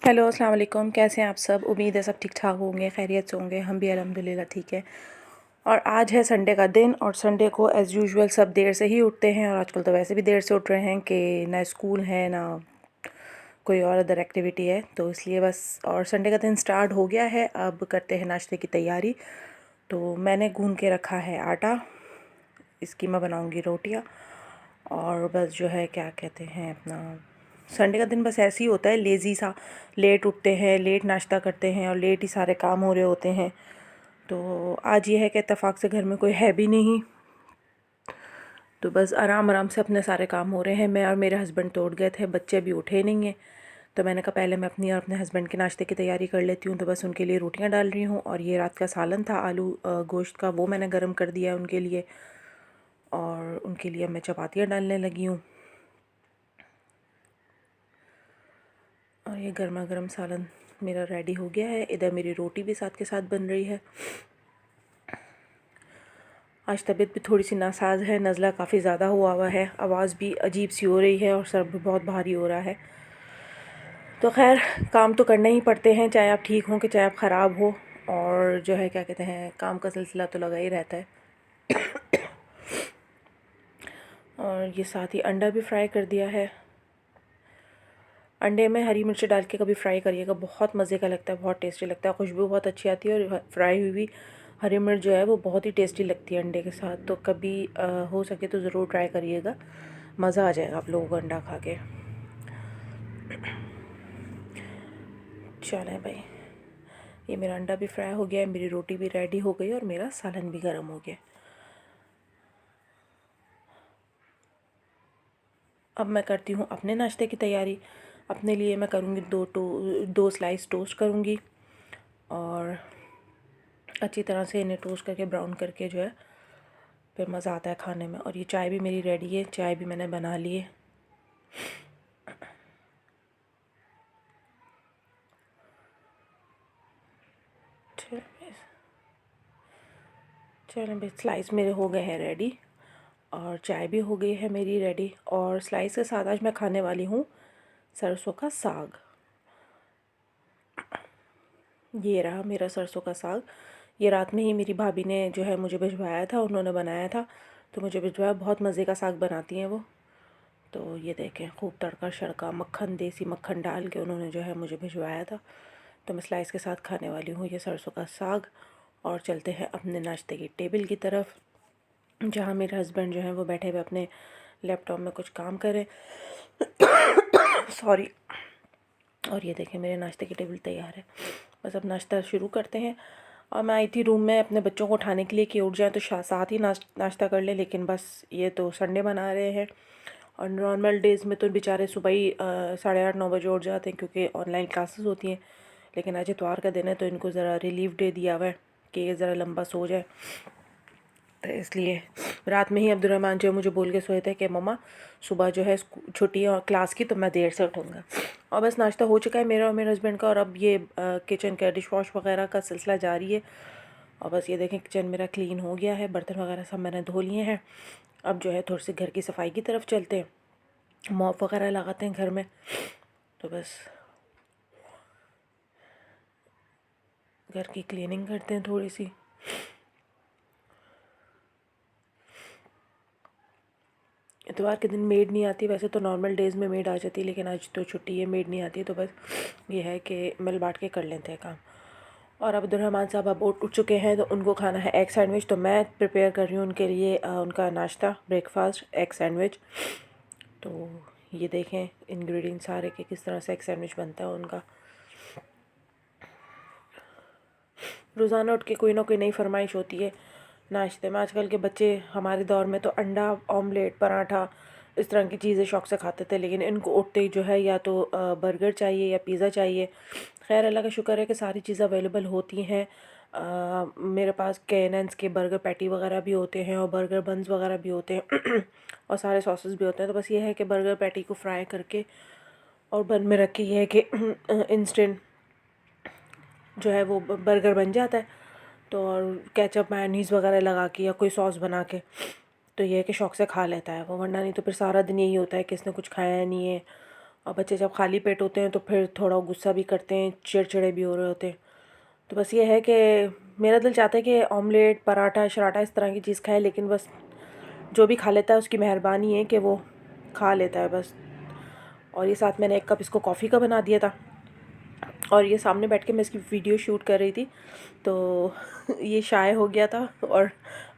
Hello अस्सलाम वालेकुम। कैसे हैं आप सब? उम्मीद है सब ठीक ठाक होंगे, खैरियत से होंगे। हम भी अल्हम्दुलिल्लाह ठीक है। और आज है संडे का दिन और संडे को एज़ यूजुअल सब देर से ही उठते हैं और आजकल तो वैसे भी देर से उठ रहे हैं कि ना स्कूल है ना कोई और अदर एक्टिविटी है, तो इसलिए बस। और संडे का दिन स्टार्ट हो गया है, अब करते हैं नाश्ते की तैयारी। तो मैंने गूंद के रखा है आटा, इसकी मैं बनाऊँगी रोटियाँ। और बस जो है क्या कहते हैं अपना संडे का दिन बस ऐसे ही होता है, लेज़ी सा। लेट उठते हैं, लेट नाश्ता करते हैं और लेट ही सारे काम हो रहे होते हैं। तो आज ये है कि इत्तेफाक से घर में कोई है भी नहीं, तो बस आराम आराम से अपने सारे काम हो रहे हैं। मैं और मेरे हस्बैंड तो उठ गए थे, बच्चे अभी उठे नहीं हैं। तो मैंने कहा पहले मैं अपनी और अपने हस्बैंड के नाश्ते की तैयारी कर लेती हूँ। तो बस उनके लिए रोटियाँ डाल रही हूँ और ये रात का सालन था आलू गोश्त का, वो मैंने गर्म कर दिया है उनके लिए। और उनके लिए मैं चपातियाँ डालने लगी हूँ। और ये गर्मा गर्म सालन मेरा रेडी हो गया है। इधर मेरी रोटी भी साथ के साथ बन रही है। आज तबीयत भी थोड़ी सी नासाज है, नज़ला काफ़ी ज़्यादा हुआ है, आवाज़ भी अजीब सी हो रही है और सर भी बहुत भारी हो रहा है। तो खैर काम तो करने ही पड़ते हैं, चाहे आप ठीक हों कि चाहे आप ख़राब हो। और जो है क्या कहते हैं, काम का सिलसिला तो लगा ही रहता है। और ये साथ ही अंडा भी फ्राई कर दिया है। अंडे में हरी मिर्च डाल के कभी फ्राई करिएगा, बहुत मज़े का लगता है, बहुत टेस्टी लगता है, खुशबू बहुत अच्छी आती है। और फ्राई हुई हुई हरी मिर्च जो है वो बहुत ही टेस्टी लगती है अंडे के साथ। तो कभी हो सके तो ज़रूर ट्राई करिएगा, मज़ा आ जाएगा आप लोगों को अंडा खा के। चलें भाई, ये मेरा अंडा भी फ्राई हो गया है, मेरी रोटी भी रेडी हो गई और मेरा सालन भी गर्म हो गया। अब मैं करती हूँ अपने नाश्ते की तैयारी। अपने लिए मैं करूँगी दो स्लाइस टोस्ट करूँगी और अच्छी तरह से इन्हें टोस्ट करके ब्राउन करके जो है फिर मज़ा आता है खाने में। और ये चाय भी मेरी रेडी है, चाय भी मैंने बना ली है। चलें भाई, स्लाइस मेरे हो गए हैं रेडी और चाय भी हो गई है मेरी रेडी। और स्लाइस के साथ आज मैं खाने वाली हूँ सरसों का साग। ये रहा मेरा सरसों का साग। ये रात में ही मेरी भाभी ने जो है मुझे भिजवाया था, उन्होंने बनाया था तो मुझे भिजवाया। बहुत मज़े का साग बनाती हैं वो। तो ये देखें, खूब तड़का शड़का मक्खन, देसी मक्खन डाल के उन्होंने जो है मुझे भिजवाया था। तो मैं स्लाइस के साथ खाने वाली हूँ ये सरसों का साग। और चलते हैं अपने नाश्ते की टेबल की तरफ, जहाँ मेरे हस्बैंड जो हैं वो बैठे हुए अपने लैपटॉप में कुछ काम करें। सॉरी। और ये देखें मेरे नाश्ते की टेबल तैयार है, बस अब नाश्ता शुरू करते हैं। और मैं आई थी रूम में अपने बच्चों को उठाने के लिए कि उठ जाए तो साथ ही नाश्ता कर ले, लेकिन बस ये तो संडे मना रहे हैं। और नॉर्मल डेज़ में तो बेचारे सुबह ही 8:30-9 बजे उठ जाते हैं क्योंकि ऑनलाइन क्लासेस होती हैं। लेकिन आज इतवार का दिन है तो इनको ज़रा रिलीफ डे दिया हुआ है कि ये ज़रा लंबा सो जाए। तो इसलिए रात में ही अब्दुलरहमान जो मुझे बोल के सोए थे कि मम्मा सुबह जो है छुट्टी है और क्लास की, तो मैं देर से उठूँगा। और बस नाश्ता हो चुका है मेरा और मेरे हस्बैंड का। और अब ये किचन का डिश वॉश वगैरह का सिलसिला जारी है। और बस ये देखें किचन मेरा क्लीन हो गया है, बर्तन वगैरह सब मैंने धो लिए हैं। अब जो है थोड़ी सी घर की सफाई की तरफ चलते हैं, मॉप वगैरह लगाते हैं घर में। तो बस घर की क्लीनिंग करते हैं थोड़ी सी। इतवार के दिन मेड नहीं आती, वैसे तो नॉर्मल डेज़ में मेड आ जाती है, लेकिन आज तो छुट्टी है, मेड नहीं आती। तो बस ये है कि मिल बांट के कर लेते हैं काम। और अब अब्दुलरहमान साहब अब उठ चुके हैं तो उनको खाना है एग सैंडविच। तो मैं प्रिपेयर कर रही हूँ उनके लिए उनका नाश्ता, ब्रेकफास्ट, एग सैंडविच। तो ये देखें इंग्रेडिएंट्स सारे के किस तरह से एग सैंडविच बनता है उनका। रोज़ाना उठ के कोई ना कोई नई फरमाइश होती है नाश्ते में। आजकल के बच्चे, हमारे दौर में तो अंडा ऑमलेट, पराठा, इस तरह की चीज़ें शौक़ से खाते थे, लेकिन इनको उठते ही जो है या तो बर्गर चाहिए या पिज़्ज़ा चाहिए। खैर अल्लाह का शुक्र है कि सारी चीज़ें अवेलेबल होती हैं। मेरे पास KNN's के बर्गर पैटी वगैरह भी होते हैं और बर्गर बन्स वगैरह भी होते हैं और सारे सॉसेस भी होते हैं। तो बस ये है कि बर्गर पैटी को फ्राई करके और बन में रख के ये है कि इंस्टेंट जो है वो बर्गर बन जाता है। तो और केचप मेयोनीज़ वगैरह लगा के या कोई सॉस बना के, तो ये है कि शौक़ से खा लेता है वो, वरना नहीं तो फिर सारा दिन यही होता है कि इसने कुछ खाया नहीं है और बच्चे जब खाली पेट होते हैं तो फिर थोड़ा गुस्सा भी करते हैं, चिड़चिड़े भी हो रहे होते हैं। तो बस ये है कि मेरा दिल चाहता है कि ऑमलेट, पराठा शराठा इस तरह की चीज़ खाए, लेकिन बस जो भी खा लेता है उसकी मेहरबानी है कि वो खा लेता है बस। और ये साथ मैंने 1 कप इसको कॉफ़ी का बना दिया था, और ये सामने बैठ के मैं इसकी वीडियो शूट कर रही थी, तो ये शाय हो गया था और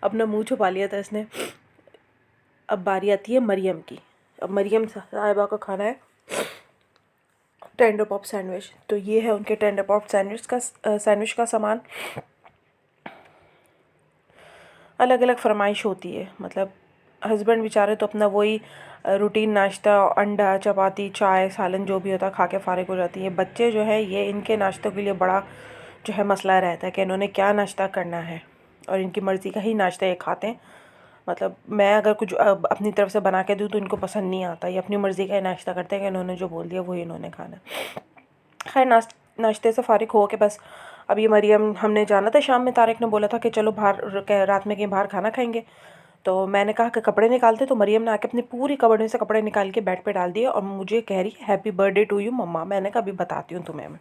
अपना मुंह छुपा लिया था इसने। अब बारी आती है मरियम की। अब मरियम साहिबा का खाना है टेंडर पॉप सैंडविच। तो ये है उनके टेंडर पॉप सैंडविच का सामान। अलग अलग फरमाइश होती है, मतलब हस्बैंड बेचारे तो अपना वही रूटीन नाश्ता, अंडा, चपाती, चाय, सालन जो भी होता है खा के फ़ारिग हो जाती है। बच्चे जो है ये इनके नाश्तों के लिए बड़ा जो है मसला रहता है कि इन्होंने क्या नाश्ता करना है, और इनकी मर्ज़ी का ही नाश्ता ये खाते हैं। मतलब मैं अगर कुछ अपनी तरफ से बना के दूँ तो इनको पसंद नहीं आता, ये अपनी मर्ज़ी का ही नाश्ता करते हैं कि इन्होंने जो बोल दिया वही इन्होंने खाना है। खैर नाश्ते से फ़ारिग हो के बस अब ये मरियम, हमने जाना था शाम में, तारिक ने बोला था कि चलो बाहर रात में कहीं बाहर खाना खाएंगे। तो मैंने कहा कि कपड़े निकालते, तो मरियम ने आके अपनी पूरी कबर्ड में से कपड़े निकाल के बेड पे डाल दिए और मुझे कह रही हैप्पी बर्थडे टू यू मम्मा। मैंने कहा अभी बताती हूँ तुम्हें मैं।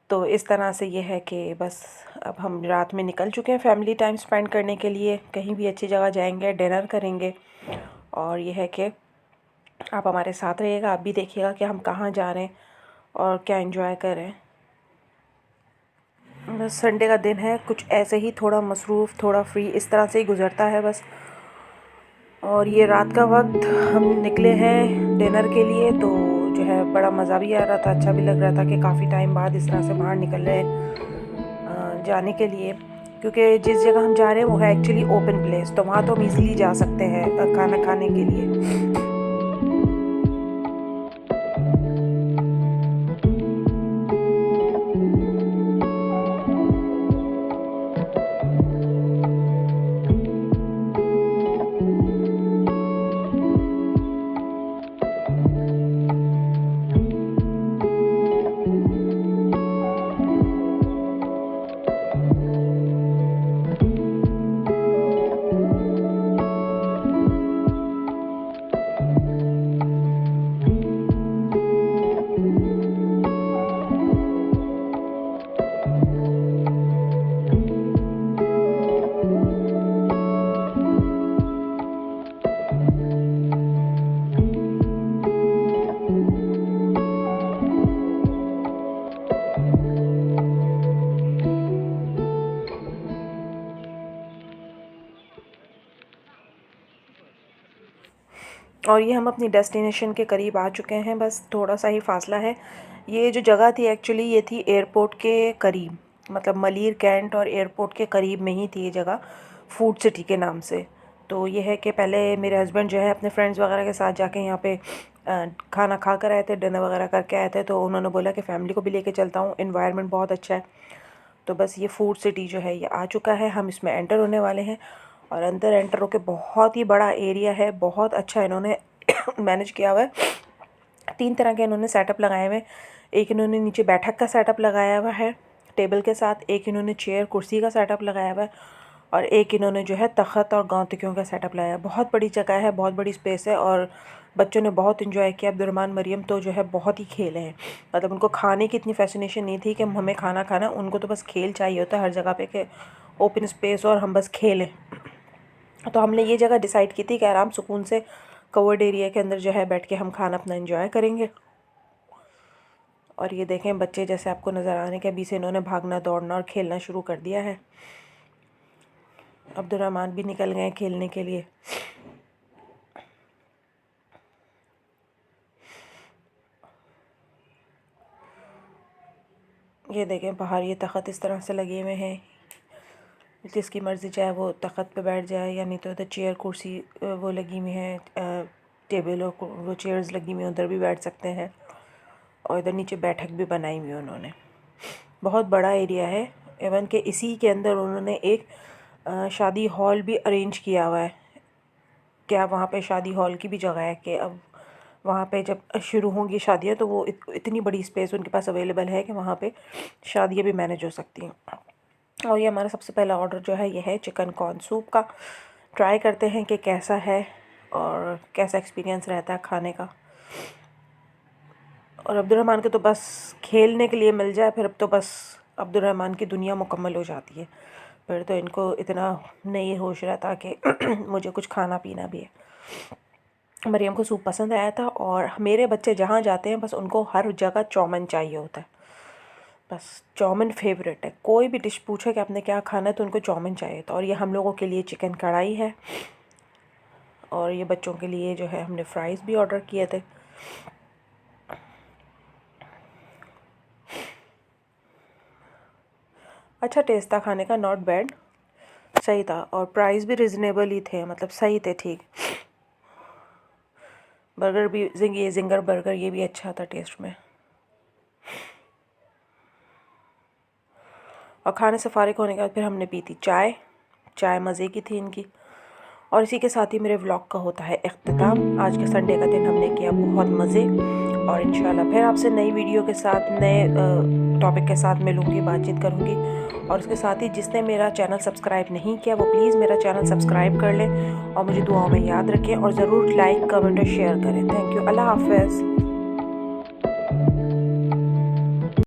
तो इस तरह से ये है कि बस अब हम रात में निकल चुके हैं फैमिली टाइम स्पेंड करने के लिए, कहीं भी अच्छी जगह जाएंगे, डिनर करेंगे। और ये है कि आप हमारे साथ रहिएगा, आप भी देखिएगा कि हम कहाँ जा रहे हैं और क्या एंजॉय कर रहे हैं। बस संडे का दिन है, कुछ ऐसे ही थोड़ा मसरूफ़, थोड़ा फ्री, इस तरह से ही गुज़रता है बस। और ये रात का वक्त हम निकले हैं डिनर के लिए, तो जो है बड़ा मज़ा भी आ रहा था, अच्छा भी लग रहा था कि काफ़ी टाइम बाद इस तरह से बाहर निकल रहे हैं जाने के लिए। क्योंकि जिस जगह हम जा रहे हैं वो है एक्चुअली ओपन प्लेस, तो वहाँ तो हम ईज़िली जा सकते हैं खाना खाने के लिए। और ये हम अपनी डेस्टिनेशन के करीब आ चुके हैं, बस थोड़ा सा ही फासला है। ये जो जगह थी एक्चुअली ये थी एयरपोर्ट के करीब, मतलब मलीर कैंट और एयरपोर्ट के करीब में ही थी ये जगह, फूड सिटी के नाम से। तो ये है कि पहले मेरे हस्बैंड जो है अपने फ्रेंड्स वगैरह के साथ जाके यहाँ पे खाना खा कर आए थे, डिनर वगैरह करके आए थे। तो उन्होंने बोला कि फ़ैमिली को भी लेके चलता हूँ, इन्वायरमेंट बहुत अच्छा है। तो बस ये फूड सिटी जो है ये आ चुका है, हम इसमें एंटर होने वाले हैं। और अंदर एंटर होके बहुत ही बड़ा एरिया है, बहुत अच्छा इन्होंने मैनेज किया हुआ है। 3 तरह के इन्होंने सेटअप लगाए हुए हैं। एक इन्होंने नीचे बैठक का सेटअप लगाया हुआ है टेबल के साथ, एक इन्होंने चेयर कुर्सी का सेटअप लगाया हुआ है, और एक इन्होंने जो है तख़्त और गाँव का सेटअप लगाया है। बहुत बड़ी जगह है, बहुत बड़ी स्पेस है, और बच्चों ने बहुत इन्जॉय किया। अब्दुर्रहमान मरियम तो जो है बहुत ही खेले हैं, मतलब उनको खाने की इतनी फैसिनेशन नहीं थी कि हमें खाना खाना, उनको तो बस खेल चाहिए होता है हर जगह पे कि ओपन स्पेस और हम बस खेलें। तो हमने ये जगह डिसाइड की थी कि आराम सुकून से कवर्ड एरिया के अंदर जो है बैठ के हम खाना अपना एंजॉय करेंगे। और ये देखें बच्चे जैसे आपको नज़र आने के अभी से इन्होंने भागना, दौड़ना और खेलना शुरू कर दिया है। अब्दुर्रहमान भी निकल गए खेलने के लिए। ये देखें बाहर ये तख़्त इस तरह से लगे हुए हैं, जिसकी मर्ज़ी चाहे वो तख़्त पे बैठ जाए, या नहीं तो इधर चेयर कुर्सी वो लगी हुई हैं, टेबल और वो चेयर्स लगी हुई हैं, उधर भी बैठ सकते हैं। और इधर नीचे बैठक भी बनाई हुई है उन्होंने। बहुत बड़ा एरिया है, एवन के इसी के अंदर उन्होंने एक शादी हॉल भी अरेंज किया हुआ है। क्या वहाँ पे शादी हॉल की भी जगह है कि अब वहाँ पे जब शुरू होंगी शादियाँ तो वो इतनी बड़ी स्पेस उनके पास अवेलेबल है कि वहाँ पे शादियाँ भी मैनेज हो सकती हैं। और ये हमारा सबसे पहला ऑर्डर जो है ये है चिकन कॉर्न सूप का। ट्राई करते हैं कि कैसा है और कैसा एक्सपीरियंस रहता है खाने का। और अब्दुर्रहमान के तो बस खेलने के लिए मिल जाए, फिर अब तो बस अब्दुर्रहमान की दुनिया मुकम्मल हो जाती है। फिर तो इनको इतना नहीं होश रहता कि मुझे कुछ खाना पीना भी है। मरियम को सूप पसंद आया था, और मेरे बच्चे जहाँ जाते हैं बस उनको हर जगह चौमिन चाहिए होता है। बस चौमिन फेवरेट है, कोई भी डिश पूछे कि आपने क्या खाना है तो उनको चौमिन चाहिए था। और ये हम लोगों के लिए चिकन कढ़ाई है, और ये बच्चों के लिए जो है हमने फ्राइज़ भी ऑर्डर किए थे। अच्छा टेस्ट था खाने का, नॉट बैड, सही था। और प्राइस भी रिजनेबल ही थे, मतलब सही थे, ठीक। बर्गर भी ये जिंगर बर्गर ये भी अच्छा था टेस्ट में। और खाने से फारिग होने के बाद फिर हमने पी थी चाय। चाय मज़े की थी इनकी। और इसी के साथ ही मेरे व्लॉग का होता है इख्तिताम। आज के संडे का दिन हमने किया बहुत मज़े, और इंशाल्लाह फिर आपसे नई वीडियो के साथ नए टॉपिक के साथ मिलूँगी, बातचीत करूँगी। और उसके साथ ही जिसने मेरा चैनल सब्सक्राइब नहीं किया वो प्लीज़ मेरा चैनल सब्सक्राइब कर लें, और मुझे दुआओं में याद रखें, और ज़रूर लाइक कमेंट और शेयर करें। थैंक यू, अल्लाह हाफ़िज़।